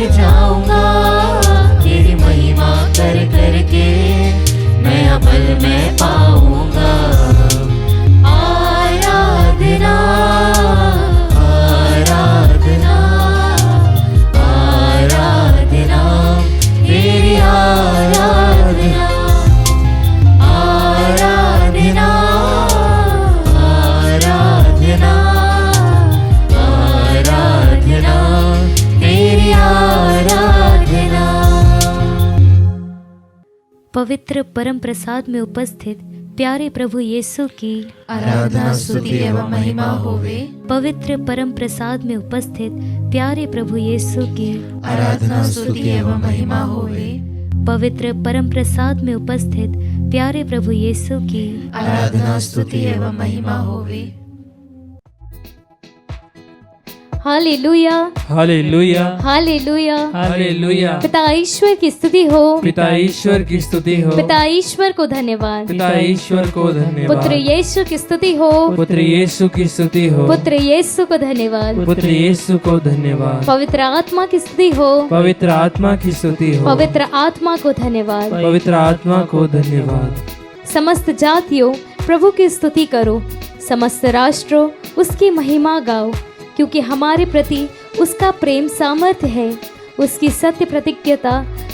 जाऊंगा तेरी महिमा कर करके नया पल मैं पाऊंगा। आराधना आराधना आराधना तेरी आराधना आराधना आराधना आराधना तेरी आराधना। पवित्र परम प्रसाद में उपस्थित प्यारे प्रभु यीशु की आराधना स्तुति एवं महिमा होवे। पवित्र परम प्रसाद में उपस्थित प्यारे प्रभु यीशु की आराधना स्तुति एवं महिमा होवे। पवित्र परम प्रसाद में उपस्थित प्यारे प्रभु यीशु की आराधना स्तुति एवं महिमा होवे। Hallelujah hallelujah hallelujah. हालेलुया। पिता ईश्वर की स्तुति हो, पिता ईश्वर की स्तुति हो, पिता ईश्वर को धन्यवाद। पिता ईश्वर को धन्यवाद। पुत्र यीशु की स्तुति हो, पुत्र यीशु की स्तुति हो, पुत्र यीशु को धन्यवाद। पुत्र यीशु को धन्यवाद। पवित्र आत्मा की स्तुति हो, पवित्र आत्मा की स्तुति हो, पवित्र आत्मा को धन्यवाद। पवित्र आत्मा को धन्यवाद। समस्त जातियों प्रभु की स्तुति करो, समस्त राष्ट्रों उसकी महिमा गाओ, क्योंकि हमारे प्रति उसका प्रेम सामर्थ्य है, उसकी सत्य प्रतिज्ञता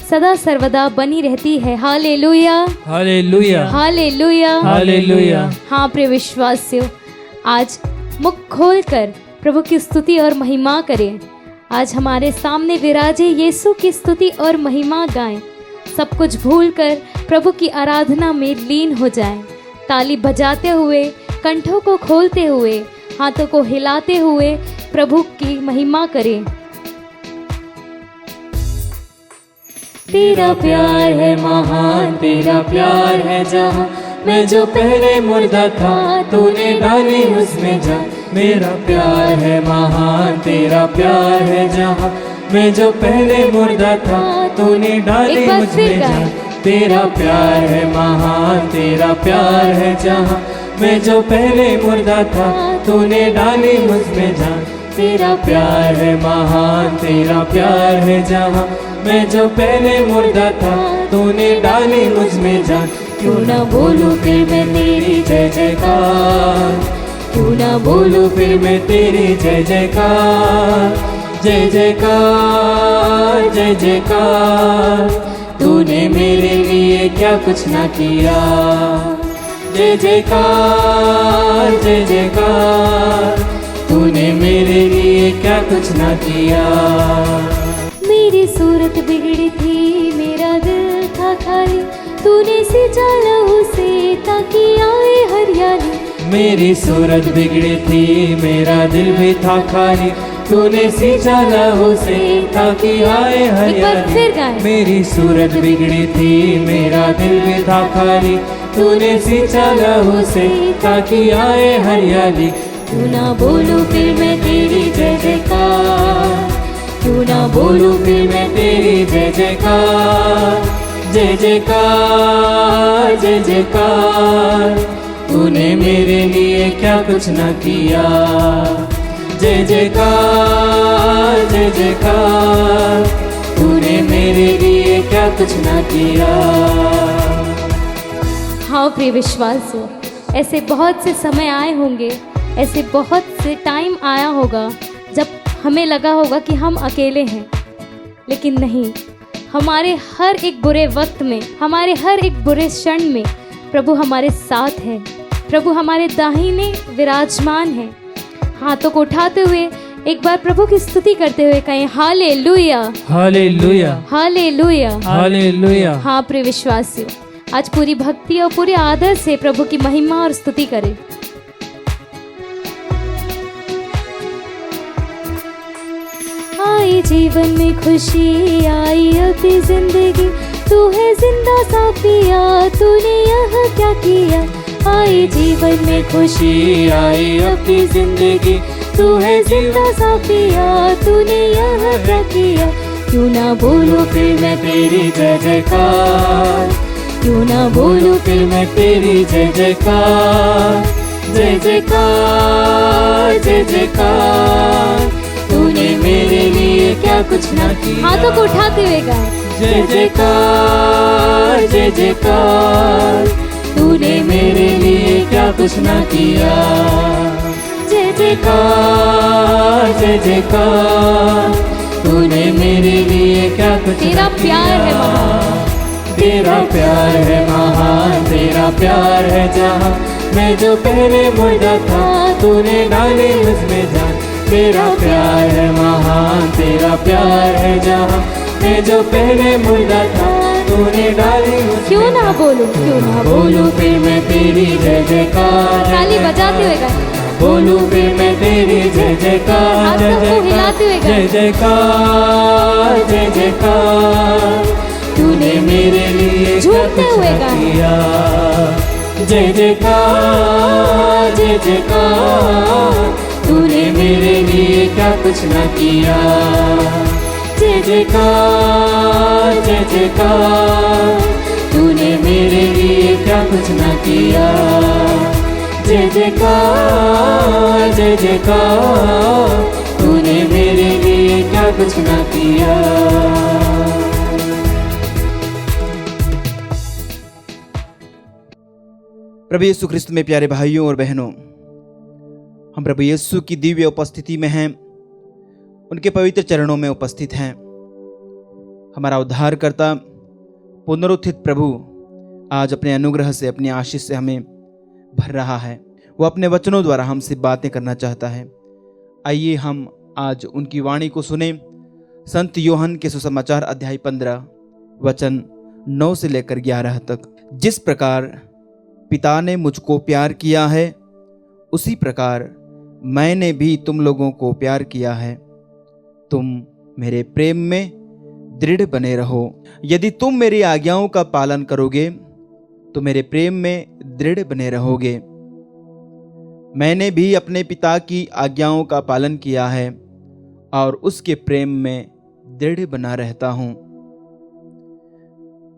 सदा सर्वदा बनी रहती है। Hallelujah hallelujah hallelujah hallelujah. हाँ प्रिय विश्वासियों, आज मुख खोलकर प्रभु की स्तुति और महिमा करें। आज हमारे सामने विराजे यीशु की स्तुति और महिमा गाएं। सब कुछ भूलकर प्रभु की आराधना में लीन हो जाएं। ताली बजाते हुए, कंठों को खोलते हुए, हाथों को हिलाते हुए प्रभु की महिमा करें। तेरा प्यार है महान, तेरा प्यार है जहां, मैं जो पहले मुर्दा था तूने डाली उसमें जान। मेरा प्यार है महान, तेरा प्यार है जहां, मैं जो पहले मुर्दा था तूने डाली मुझमें जान। तेरा प्यार है महान, तेरा प्यार है जहां, मैं जो पहले मुर्दा था तूने डाली मुझमें जान। तेरा प्यार है महान, तेरा प्यार है जहां, मैं जो पहले मुर्दा था तूने डाली मुझमें जान। क्यों ना बोलूं फिर मैं तेरी जय जयकार, क्यों ना बोलूं फिर मैं तेरी जय जयकार। जय जयकार जय जयकार, तूने मेरे लिए क्या कुछ ना किया। जय जयकार जय जयकार, तूने मेरे लिए क्या कुछ ना किया। मेरी सूरत बिगड़ी थी, मेरा दिल था खाली, तूने सिंचा लहू से ताकि आए हरियाली। मेरी सूरत बिगड़ी थी, मेरा दिल भी था खाली, तूने सिंचा लहू से ताकि आए हरियाली। मेरी सूरत बिगड़ी थी, मेरा दिल भी था खाली, तूने सिंचा लहू से ताकि आए हरियाली। क्यों ना बोलूं फिर मैं तेरी जय जयकार, क्यों ना बोलूं फिर मैं तेरी जय जयकार। जय जयकार जय जयकार, तूने मेरे लिए क्या कुछ ना किया। जय जयकार जय जयकार, तूने मेरे लिए क्या कुछ ना किया। हाँ प्रिय विश्वासियों, ऐसे बहुत से समय आए होंगे, ऐसे बहुत से टाइम आया होगा जब हमें लगा होगा कि हम अकेले हैं, लेकिन नहीं। हमारे हर एक बुरे वक्त में, हमारे हर एक बुरे क्षण में प्रभु हमारे साथ है, प्रभु हमारे दाहिने विराजमान है। हाथों को उठाते हुए एक बार प्रभु की स्तुति करते हुए कहें हालेलुया हालेलुया हालेलुया हालेलुया। हाँ प्रिय विश्वासियों, आज पूरी भक्ति और पूरे आदर से प्रभु की महिमा और स्तुति करें। आई जीवन में खुशी, आई अपनी जिंदगी, तू है जिंदा सा पिया, तूने यहाँ क्या किया। आई जीवन में खुशी, आई अपनी जिंदगी, तू है जिंदा सा पिया, तूने यहाँ क्या किया। क्यों ना बोलूं फिर मैं तेरी जय जयकार, क्यों ना बोलूं फिर मैं तेरी जय जयकार। जय जयकार जय जयकार, तूने मेरे लिए क्या कुछ ना किया। हाथों को उठाते हुए गाएं। जय जयकार जय जयकार, तूने मेरे लिए क्या कुछ ना किया। जय जयकार जय जयकार, तूने मेरे लिए क्या कुछ तेरा ना प्यार है किया। महान। तेरा प्यार है महान, तेरा प्यार है जहाँ, मैं जो पहले मुर्दा था तूने डाली मुझमें जान। तेरा प्यार है महान, तेरा प्यार है जहाँ, मैं जो पहले मुर्दा था तूने डाली मुझमें। क्यों ना बोलूं, क्यों ना बोलूं फिर मैं तेरी जय जयकार। ताली बजाते हुए गाएं। बोलूं फिर मैं तेरी जय जयकार। हाथों को हिलाते हुए जय गाएं। जयकार जय जयकार, तूने मेरे लिए क्या झूमते कुछ हुए ना गाएं। किया। जय जयकार जय जयकार, तूने मेरे लिए क्या कुछ ना किया। जय जयकार जय जयकार, तूने मेरे लिए क्या कुछ ना किया। जय जयकार जय जयकार, तूने मेरे लिए क्या कुछ ना किया। प्रभु यीशु ख्रिस्त में प्यारे भाइयों और बहनों, हम प्रभु यीशु की दिव्य उपस्थिति में हैं, उनके पवित्र चरणों में उपस्थित हैं। हमारा उद्धारकर्ता पुनरुत्थित प्रभु आज अपने अनुग्रह से, अपनी आशीष से हमें भर रहा है। वो अपने वचनों द्वारा हमसे बातें करना चाहता है। आइए हम आज उनकी वाणी को सुने। संत योहन के सुसमाचार अध्याय 15 वचन 9 से लेकर 11 तक। जिस प्रकार पिता ने मुझको प्यार किया है, उसी प्रकार मैंने भी तुम लोगों को प्यार किया है। तुम मेरे प्रेम में दृढ़ बने रहो। यदि तुम मेरी आज्ञाओं का पालन करोगे तो मेरे प्रेम में दृढ़ बने रहोगे। मैंने भी अपने पिता की आज्ञाओं का पालन किया है और उसके प्रेम में दृढ़ बना रहता हूं।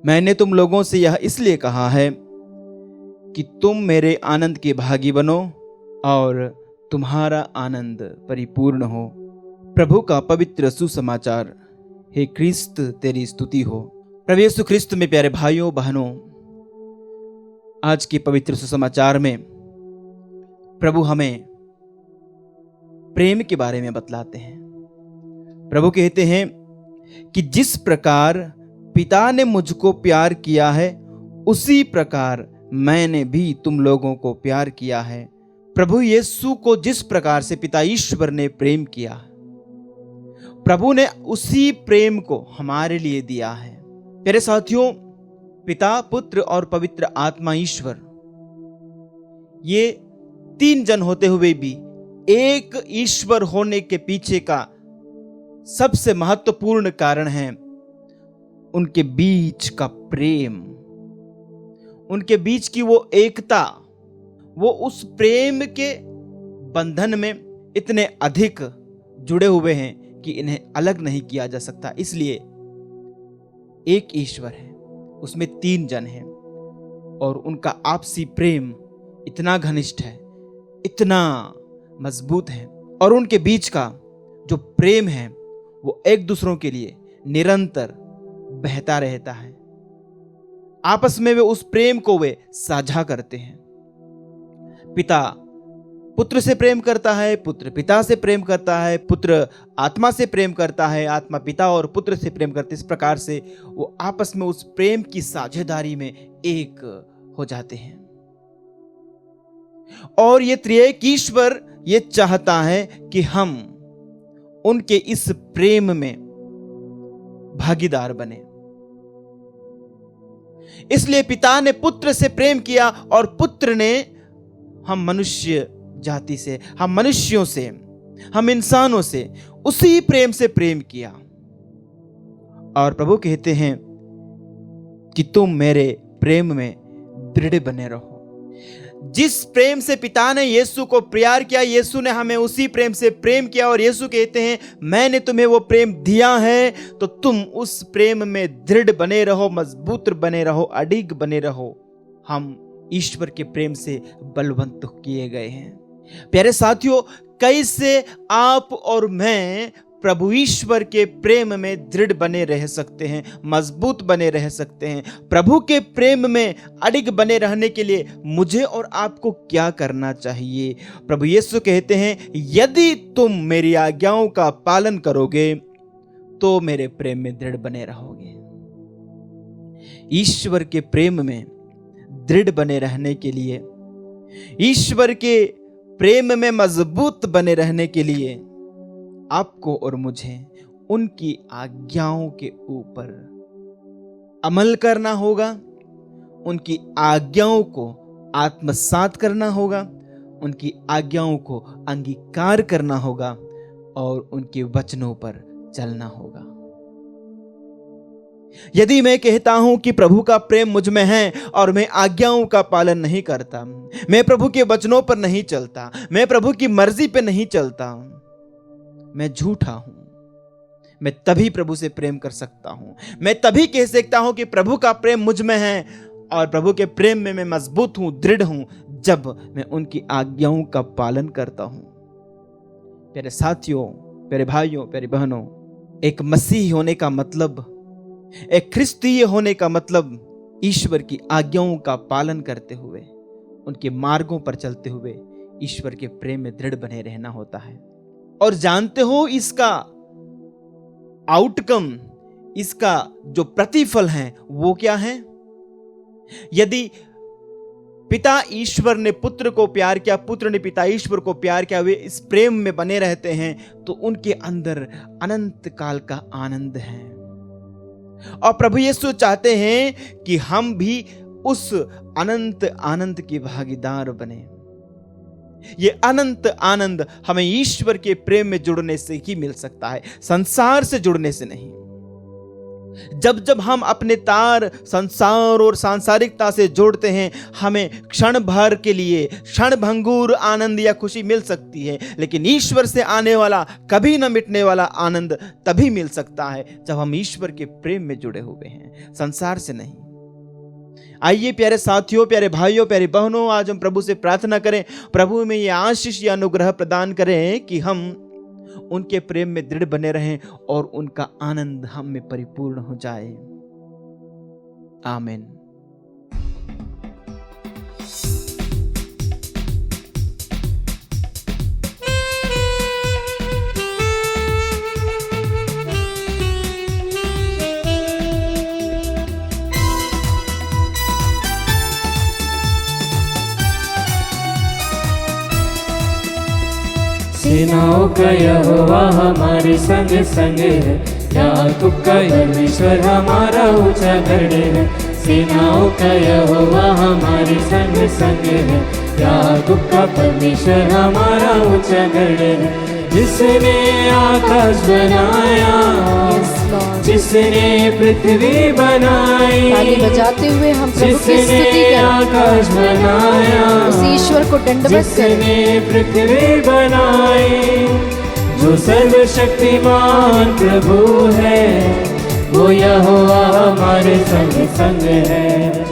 मैंने तुम लोगों से यह इसलिए कहा है कि तुम मेरे आनंद के भागी बनो और तुम्हारा आनंद परिपूर्ण हो। प्रभु का पवित्र सुसमाचार। हे क्रिस्त तेरी स्तुति हो। प्रभु यीशु ख्रिस्त में प्यारे भाइयों बहनों, आज के पवित्र सुसमाचार में प्रभु हमें प्रेम के बारे में बतलाते हैं। प्रभु कहते हैं कि जिस प्रकार पिता ने मुझको प्यार किया है, उसी प्रकार मैंने भी तुम लोगों को प्यार किया है। प्रभु यीशु को जिस प्रकार से पिता ईश्वर ने प्रेम किया, प्रभु ने उसी प्रेम को हमारे लिए दिया है। प्यारे साथियों, पिता, पुत्र और पवित्र आत्मा ईश्वर, ये 3 जन होते हुए भी एक ईश्वर होने के पीछे का सबसे महत्वपूर्ण कारण है उनके बीच का प्रेम, उनके बीच की वो एकता। वो उस प्रेम के बंधन में इतने अधिक जुड़े हुए हैं कि इन्हें अलग नहीं किया जा सकता। इसलिए एक ईश्वर है, उसमें 3 जन हैं और उनका आपसी प्रेम इतना घनिष्ठ है, इतना मजबूत है, और उनके बीच का जो प्रेम है वो एक दूसरों के लिए निरंतर बहता रहता है। आपस में वे उस प्रेम को वे साझा करते हैं। पिता पुत्र से प्रेम करता है, पुत्र पिता से प्रेम करता है, पुत्र आत्मा से प्रेम करता है, आत्मा पिता और पुत्र से प्रेम करते। इस प्रकार से वो आपस में उस प्रेम की साझेदारी में एक हो जाते हैं। और ये त्रिएक ईश्वर ये चाहता है कि हम उनके इस प्रेम में भागीदार बने। इसलिए पिता ने पुत्र से प्रेम किया और पुत्र ने हम मनुष्य जाति से, हम मनुष्यों से, हम इंसानों से उसी प्रेम से प्रेम किया। और प्रभु कहते हैं कि तुम मेरे प्रेम में दृढ़ बने रहो। जिस प्रेम से पिता ने यीशु को प्यार किया, यीशु ने हमें उसी प्रेम से प्रेम किया। और यीशु कहते हैं मैंने तुम्हें वो प्रेम दिया है तो तुम उस प्रेम में दृढ़ बने रहो, मजबूत बने रहो, अडिग बने रहो। हम ईश्वर के प्रेम से बलवंत किए गए हैं। प्यारे साथियों, कैसे आप और मैं प्रभु ईश्वर के प्रेम में दृढ़ बने रह सकते हैं, मजबूत बने रह सकते हैं। प्रभु के प्रेम में अडिग बने रहने के लिए मुझे और आपको क्या करना चाहिए? प्रभु यीशु कहते हैं, यदि तुम मेरी आज्ञाओं का पालन करोगे तो मेरे प्रेम में दृढ़ बने रहोगे। ईश्वर के प्रेम में दृढ़ बने रहने के लिए, ईश्वर के प्रेम में मजबूत बने रहने के लिए आपको और मुझे उनकी आज्ञाओं के ऊपर अमल करना होगा, उनकी आज्ञाओं को आत्मसात करना होगा, उनकी आज्ञाओं को अंगीकार करना होगा और उनके वचनों पर चलना होगा। यदि मैं कहता हूं कि प्रभु का प्रेम मुझ में है और मैं आज्ञाओं का पालन नहीं करता, मैं प्रभु के वचनों पर नहीं चलता, मैं प्रभु की मर्जी पे नहीं चलता, मैं झूठा हूं। मैं तभी प्रभु से प्रेम कर सकता हूं, मैं तभी कह सकता हूं कि प्रभु का प्रेम मुझ में है और प्रभु के प्रेम में मैं मजबूत हूं, दृढ़ हूं, जब मैं उनकी आज्ञाओं का पालन करता हूं। प्यारे साथियों, प्यारे भाइयों, प्यारी बहनों, एक मसीही होने का मतलब, एक ख्रिस्तीय होने का मतलब ईश्वर की आज्ञाओं का पालन करते हुए, उनके मार्गों पर चलते हुए ईश्वर के प्रेम में दृढ़ बने रहना होता है। और जानते हो इसका आउटकम, इसका जो प्रतिफल है वो क्या है? यदि पिता ईश्वर ने पुत्र को प्यार किया, पुत्र ने पिता ईश्वर को प्यार किया, वे इस प्रेम में बने रहते हैं तो उनके अंदर अनंत काल का आनंद है। और प्रभु यीशु चाहते हैं कि हम भी उस अनंत आनंद की भागीदार बने। ये अनंत आनंद हमें ईश्वर के प्रेम में जुड़ने से ही मिल सकता है, संसार से जुड़ने से नहीं। जब जब हम अपने तार संसार और सांसारिकता से जोड़ते हैं, हमें क्षण भर के लिए क्षणभंगुर आनंद या खुशी मिल सकती है, लेकिन ईश्वर से आने वाला कभी न मिटने वाला आनंद तभी मिल सकता है जब हम ईश्वर के प्रेम में जुड़े हुए हैं, संसार से नहीं। आइए प्यारे साथियों, प्यारे भाइयों, प्यारी बहनों, आज हम प्रभु से प्रार्थना करें, प्रभु में यह आशीष या अनुग्रह प्रदान करें कि हम उनके प्रेम में दृढ़ बने रहें और उनका आनंद हम में परिपूर्ण हो जाए। आमीन। सेनाओं का यहोवा हमारे संग संग है, याकूब का परमेश्वर हमारा ऊंचा गढ़ है। सेनाओं का यहोवा हमारे संग संग है, याकूब का परमेश्वर हमारा ऊंचा गढ़ है। जिसने आकाश बनाया, जिसने पृथ्वी बनाई, ताली बजाते हुए हम प्रभु की स्तुति जिसने करें, आकाश बनाया, उस ईश्वर को दंडवत करें। जिसने पृथ्वी बनाई, जो सर्वशक्तिमान प्रभु है, वो यहोवा हमारे संग संग है।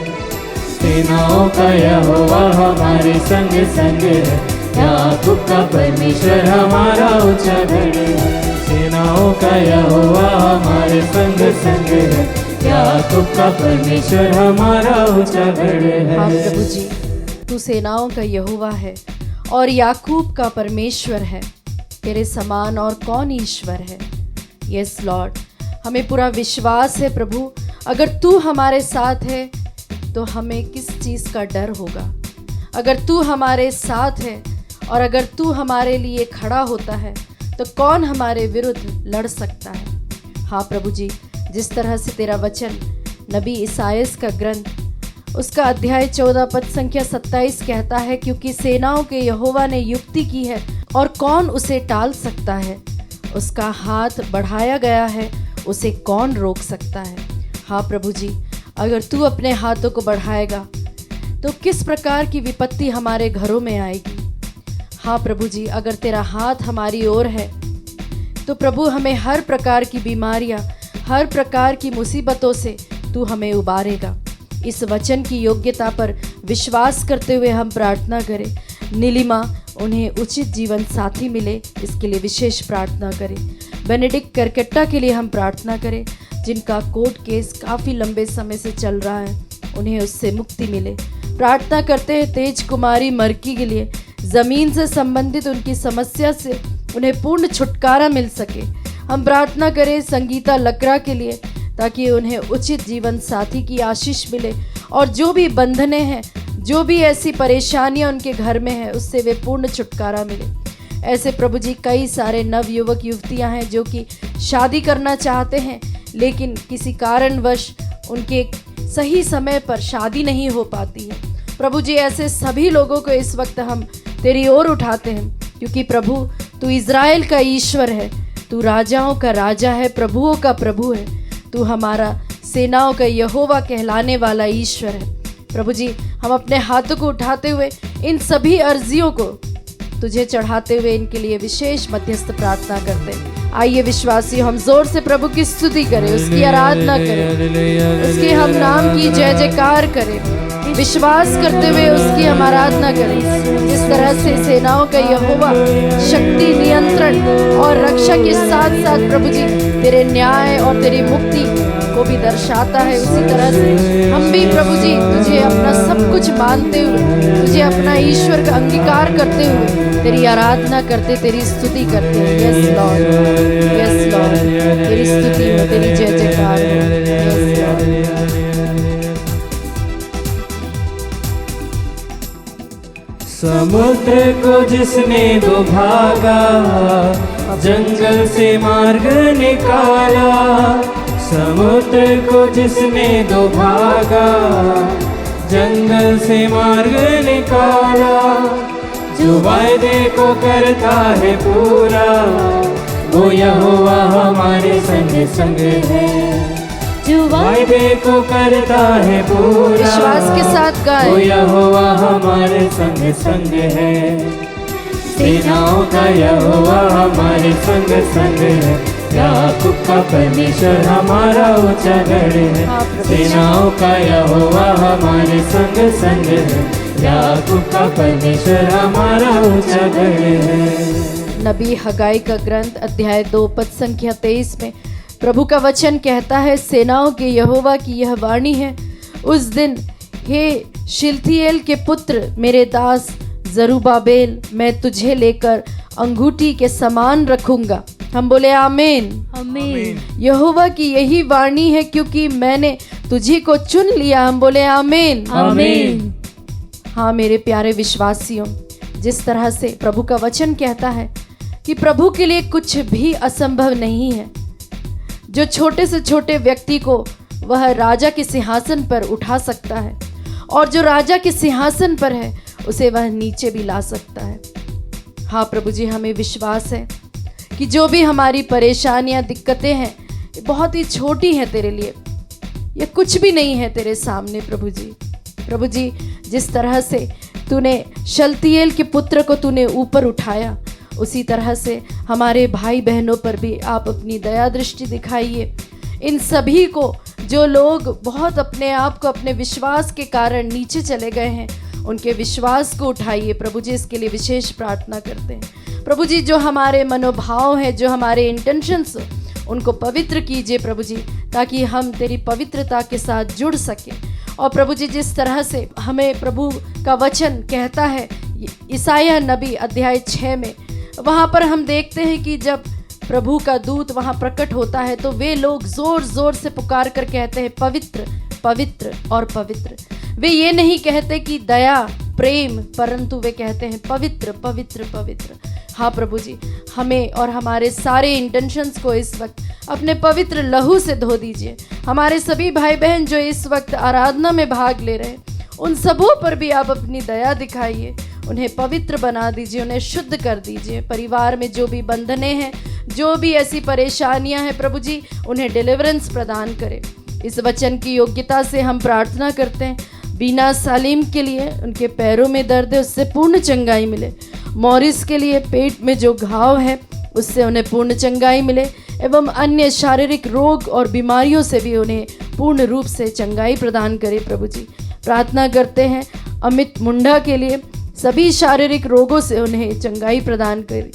सेनाओं का यहोवा हमारे संग संग है, याकूब का परमेश्वर हमारा ऊंचा गढ़ है। सेनाओं का यहोवा हमारे संग संग है, याकूब का परमेश्वर हमारा ऊंचा गढ़ है। हाँ प्रभु जी, तू सेनाओं का यहोवा है और याकूब का परमेश्वर है। तेरे समान और कौन ईश्वर है? यस लॉर्ड, हमें पूरा विश्वास है प्रभु, अगर तू हमारे साथ है तो हमें किस चीज़ का डर होगा। अगर तू हमारे साथ है और अगर तू हमारे लिए खड़ा होता है तो कौन हमारे विरुद्ध लड़ सकता है। हाँ प्रभु जी, जिस तरह से तेरा वचन नबी ईसायास का ग्रंथ उसका अध्याय 14 पद संख्या 27 कहता है, क्योंकि सेनाओं के यहोवा ने युक्ति की है और कौन उसे टाल सकता है। उसका हाथ बढ़ाया गया है, उसे कौन रोक सकता है। हाँ प्रभु जी, अगर तू अपने हाथों को बढ़ाएगा तो किस प्रकार की विपत्ति हमारे घरों में आएगी। हाँ प्रभु जी, अगर तेरा हाथ हमारी ओर है तो प्रभु हमें हर प्रकार की बीमारियां, हर प्रकार की मुसीबतों से तू हमें उबारेगा। इस वचन की योग्यता पर विश्वास करते हुए हम प्रार्थना करें, नीलिमा उन्हें उचित जीवन साथी मिले, इसके लिए विशेष प्रार्थना करें। बेनेडिक्ट करकेट्टा के लिए हम प्रार्थना करें, जिनका कोर्ट केस काफ़ी लंबे समय से चल रहा है, उन्हें उससे मुक्ति मिले। प्रार्थना करते हैं तेज कुमारी मर्की के लिए, ज़मीन से संबंधित उनकी समस्या से उन्हें पूर्ण छुटकारा मिल सके। हम प्रार्थना करें संगीता लकड़ा के लिए, ताकि उन्हें उचित जीवन साथी की आशीष मिले, और जो भी बंधने हैं, जो भी ऐसी परेशानियां उनके घर में है, उससे वे पूर्ण छुटकारा मिले। ऐसे प्रभु जी कई सारे नव युवक युवतियां हैं जो कि शादी करना चाहते हैं, लेकिन किसी कारणवश उनके सही समय पर शादी नहीं हो पाती है। प्रभु जी ऐसे सभी लोगों को इस वक्त हम तेरी ओर उठाते हैं, क्योंकि प्रभु तू इज़राइल का ईश्वर है, तू राजाओं का राजा है, प्रभुओं का प्रभु है, तू हमारा सेनाओं का यहोवा कहलाने वाला ईश्वर है। प्रभु जी हम अपने हाथों को उठाते हुए इन सभी अर्जियों को तुझे चढ़ाते हुए इनके लिए विशेष मध्यस्थ प्रार्थना करते हैं। आइए विश्वासी हम जोर से प्रभु की स्तुति करें, उसकी आराधना करें, उसके हम नाम की जय जयकार करें, विश्वास करते हुए उसकी हम आराधना करें। जिस तरह से सेनाओं का यहोवा शक्ति, नियंत्रण और रक्षा के साथ साथ प्रभु जी तेरे न्याय और तेरी मुक्ति को भी दर्शाता है, उसी तरह से हम भी प्रभु जी तुझे अपना सब कुछ मानते हुए, तुझे अपना ईश्वर का अंगीकार करते हुए तेरी आराधना करते, तेरी स्तुति करते हैं। यस लॉर्ड, यस लॉर्ड, तेरी स्तुति हो, तेरी जय जयकार हो। Yes Lord. समुद्र को जिसने दो भागा, जंगल से मार्ग निकाला, समुद्र को जिसने दो भागा, जंगल से मार्ग निकाला, जो वायदे को करता है पूरा, वो यहोवा हमारे संग संग है। जो वायदे को करता है पूरा, विश्वास के साथ गाएं, वो यहोवा हमारे संग संग है। सेनाओं का यहोवा हमारे संग संग है, याकूब का परमेश्वर हमारा ऊंचा गढ़ है। सेनाओं का यहोवा हमारे संग संग है, याकूब का परमेश्वर हमारा ऊंचा गढ़ है। नबी हगाई का ग्रंथ अध्याय 2 पद संख्या 23 में प्रभु का वचन कहता है, सेनाओं के यहोवा की यह वाणी है, उस दिन हे शिलथिएल के पुत्र मेरे दास जरुब्बाबेल, मैं तुझे लेकर अंगूठी के समान रखूंगा। हम बोले आमीन, आमीन। यहोवा की यही वाणी है, क्योंकि मैंने तुझे को चुन लिया। हम बोले आमीन, आमीन। हाँ मेरे प्यारे विश्वासियों, जिस तरह से प्रभु का वचन कहता है कि प्रभु के लिए कुछ भी असंभव नहीं है। जो छोटे से छोटे व्यक्ति को वह राजा के सिंहासन पर उठा सकता है, और जो राजा के सिंहासन पर है उसे वह नीचे भी ला सकता है। हाँ प्रभु जी, हमें विश्वास है कि जो भी हमारी परेशानियां, दिक्कतें हैं, ये बहुत ही छोटी हैं तेरे लिए, ये कुछ भी नहीं है तेरे सामने। प्रभु जी, प्रभु जी जिस तरह से तूने शलतिएल के पुत्र को तूने ऊपर उठाया, उसी तरह से हमारे भाई बहनों पर भी आप अपनी दया दृष्टि दिखाइए। इन सभी को जो लोग बहुत अपने आप को अपने विश्वास के कारण नीचे चले गए हैं, उनके विश्वास को उठाइए। प्रभु जी इसके लिए विशेष प्रार्थना करते हैं। प्रभु जी जो हमारे मनोभाव हैं, जो हमारे इंटेंशंस, उनको पवित्र कीजिए प्रभु जी, ताकि हम तेरी पवित्रता के साथ जुड़ सकें। और प्रभु जी जिस तरह से हमें प्रभु का वचन कहता है ईसाया नबी अध्याय 6 में, वहाँ पर हम देखते हैं कि जब प्रभु का दूत वहाँ प्रकट होता है तो वे लोग जोर जोर से पुकार कर कहते हैं पवित्र पवित्र और पवित्र। वे ये नहीं कहते कि दया प्रेम, परंतु वे कहते हैं पवित्र पवित्र पवित्र। हाँ प्रभु जी, हमें और हमारे सारे इंटेंशंस को इस वक्त अपने पवित्र लहू से धो दीजिए। हमारे सभी भाई बहन जो इस वक्त आराधना में भाग ले रहे हैं, उन सबों पर भी आप अपनी दया दिखाइए, उन्हें पवित्र बना दीजिए, उन्हें शुद्ध कर दीजिए। परिवार में जो भी बंधने हैं, जो भी ऐसी परेशानियां हैं प्रभु जी, उन्हें डिलीवरेंस प्रदान करें। इस वचन की योग्यता से हम प्रार्थना करते हैं बीना सालिम के लिए, उनके पैरों में दर्द है उससे पूर्ण चंगाई मिले। मॉरिस के लिए पेट में जो घाव है उससे उन्हें पूर्ण चंगाई मिले, एवं अन्य शारीरिक रोग और बीमारियों से भी उन्हें पूर्ण रूप से चंगाई प्रदान करे। प्रभु जी प्रार्थना करते हैं अमित मुंडा के लिए, सभी शारीरिक रोगों से उन्हें चंगाई प्रदान करे।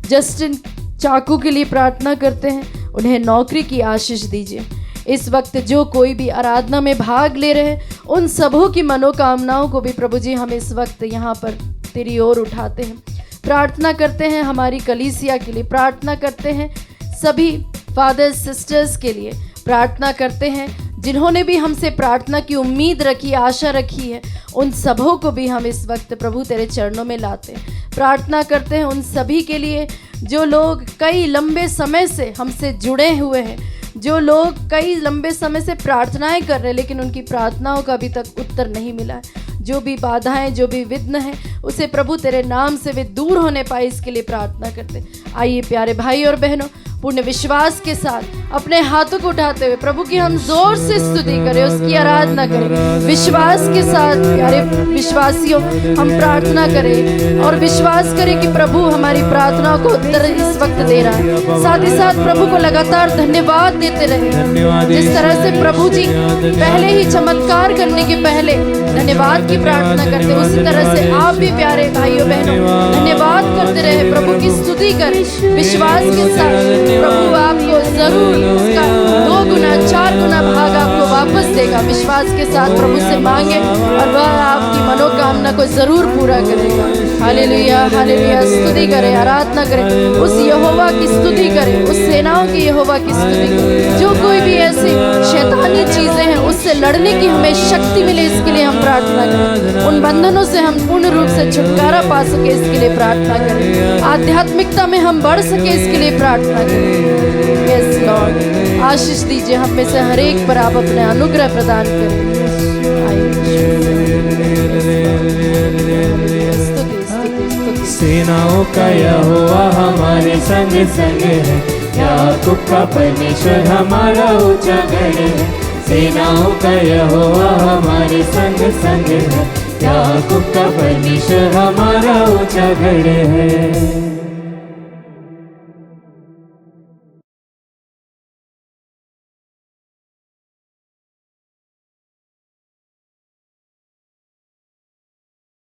जस्टिन चाकू के लिए प्रार्थना करते हैं, उन्हें नौकरी की आशीष दीजिए। इस वक्त जो कोई भी आराधना में भाग ले रहे हैं, उन सबों की मनोकामनाओं को भी प्रभु जी हम इस वक्त यहाँ पर तेरी ओर उठाते हैं। प्रार्थना करते हैं हमारी कलीसिया के लिए, प्रार्थना करते हैं सभी फादर्स सिस्टर्स के लिए, प्रार्थना करते हैं जिन्होंने भी हमसे प्रार्थना की उम्मीद रखी, आशा रखी है, उन सबों को भी हम इस वक्त प्रभु तेरे चरणों में लाते हैं। प्रार्थना करते हैं उन सभी के लिए जो लोग कई लंबे समय से हमसे जुड़े हुए हैं, जो लोग कई लंबे समय से प्रार्थनाएं कर रहे हैं लेकिन उनकी प्रार्थनाओं का अभी तक उत्तर नहीं मिला है। जो भी बाधाएं, जो भी विघ्न है, उसे प्रभु तेरे नाम से वे दूर होने पाए, इसके लिए प्रार्थना करते। आइए प्यारे भाई और बहनों, पूर्ण विश्वास के साथ अपने हाथों को उठाते हुए प्रभु की हम जोर से स्तुति करें, उसकी आराधना करें। विश्वास के साथ प्यारे विश्वासियों हम प्रार्थना करें और विश्वास करें कि प्रभु हमारी प्रार्थनाओं को उत्तर इस वक्त दे रहा है। साथ ही साथ प्रभु को लगातार धन्यवाद देते रहे। जिस तरह से प्रभु जी पहले ही चमत्कार करने के पहले धन्यवाद की प्रार्थना करते, उसी तरह से आप भी प्यारे भाइयों बहनों धन्यवाद करते रहे, प्रभु की स्तुति करें विश्वास के साथ। प्रभु आपको जरूर उसका 2 गुना 4 गुना भाग आपको वापस देगा। विश्वास के साथ प्रभु से मांगे और वह आपकी मनोकामना को जरूर पूरा करेगा। Hallelujah, hallelujah. स्तुति करें, आराधना करें, उस यहोवा की स्तुति करें, उस सेनाओं की यहोवा की स्तुति करें। जो कोई भी ऐसी शैतानी चीजें हैं उससे लड़ने की हमें शक्ति मिले, इसके लिए हम प्रार्थना करें। उन बंधनों से हम पूर्ण रूप से छुटकारा पा सके, इसके लिए प्रार्थना करें। आध्यात्मिकता में हम बढ़ सके, इसके लिए प्रार्थना करें। यस लॉर्ड, आशीष दीजिए हम में से हर एक पर आप अपने अनुग्रह प्रदान करें। सेनाओं का यहोवा हमारे संग संग है, याकूब का परमेश्वर हमारा ऊंचा गढ़ है। सेनाओं का यहोवा हमारे संग संग है, याकूब का परमेश्वर हमारा ऊंचा गढ़ है।